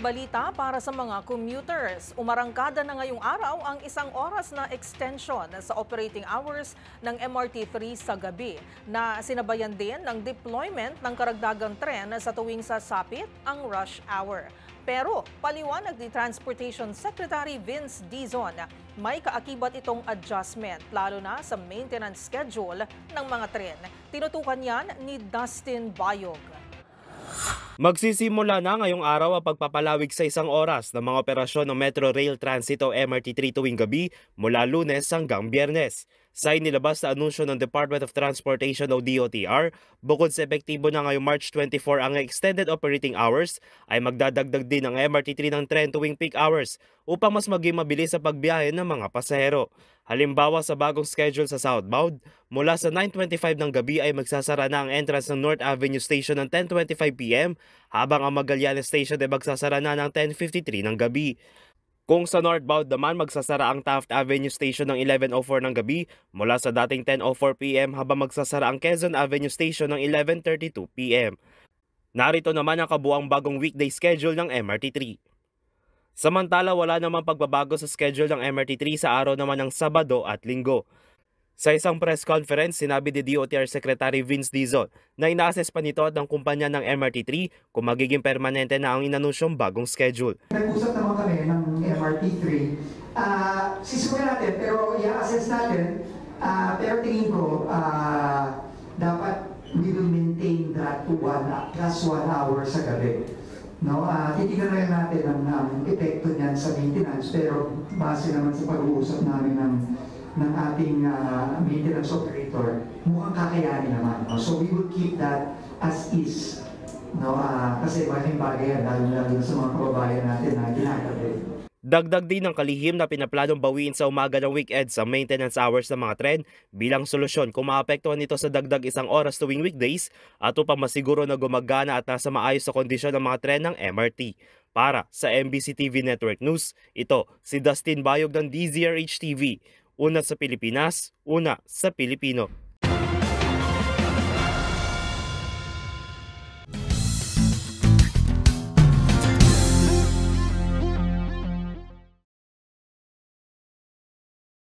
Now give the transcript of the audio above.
balita para sa mga commuters. Umarangkada na ngayong araw ang 1 oras na extension sa operating hours ng MRT3 sa gabi na sinabayan din ng deployment ng karagdagang tren sa tuwing sasapit ang rush hour. Pero paliwanag ni Transportation Secretary Vince Dizon, may kaakibat itong adjustment lalo na sa maintenance schedule ng mga tren. Tinutukan yan ni Dustin Bayog. Magsisimula na ngayong araw ang pagpapalawig sa 1 oras ng mga operasyon ng Metro Rail Transit o MRT3 tuwing gabi mula Lunes hanggang Biyernes. Sa inilabas na anunsyo ng Department of Transportation o DOTR, bukod sa epektibo na ngayong March 24 ang extended operating hours, ay magdadagdag din ang MRT3 ng tren tuwing peak hours upang mas maging mabilis sa pagbiyahe ng mga pasahero. Halimbawa sa bagong schedule sa southbound, mula sa 9:25 ng gabi ay magsasara na ang entrance ng North Avenue Station ng 10:25 PM habang ang Magallanes Station ay magsasara na ng 10:53 ng gabi. Kung sa northbound naman magsasara ang Taft Avenue Station ng 11:04 ng gabi mula sa dating 10:04 PM habang magsasara ang Quezon Avenue Station ng 11:32 PM. Narito naman ang kabuang bagong weekday schedule ng MRT3. Samantala wala namang pagbabago sa schedule ng MRT3 sa araw naman ng Sabado at Linggo. Sa isang press conference, sinabi ni DOTR Secretary Vince Dizon na ina-assess pa nito at ng kumpanya ng MRT3 kung magiging permanente na ang inanunsyong bagong schedule. Nag-usap naman kami ng MRT3. Sisimulan natin pero i-assess natin. Pero tingin ko dapat we will maintain that to plus 1 hour sa gabi. No, titignan rin natin ang epekto niyan sa maintenance pero base naman sa pag-uusap namin ng ating maintenance operator, mukhang kakayanin naman. No? So we will keep that as is. No? Kasi malaking bagay yan, lalo sa mga kababayan natin na ginagawa. Dagdag din ng kalihim na pinaplanong bawiin sa umaga ng weekend sa maintenance hours ng mga tren bilang solusyon kung maapektuhan nito sa dagdag 1 oras tuwing weekdays at upang masiguro na gumagana at nasa maayos na kondisyon ng mga tren ng MRT. Para sa MBC TV Network News, ito si Dustin Bayog ng DZRH TV. Una sa Pilipinas, una sa Pilipino.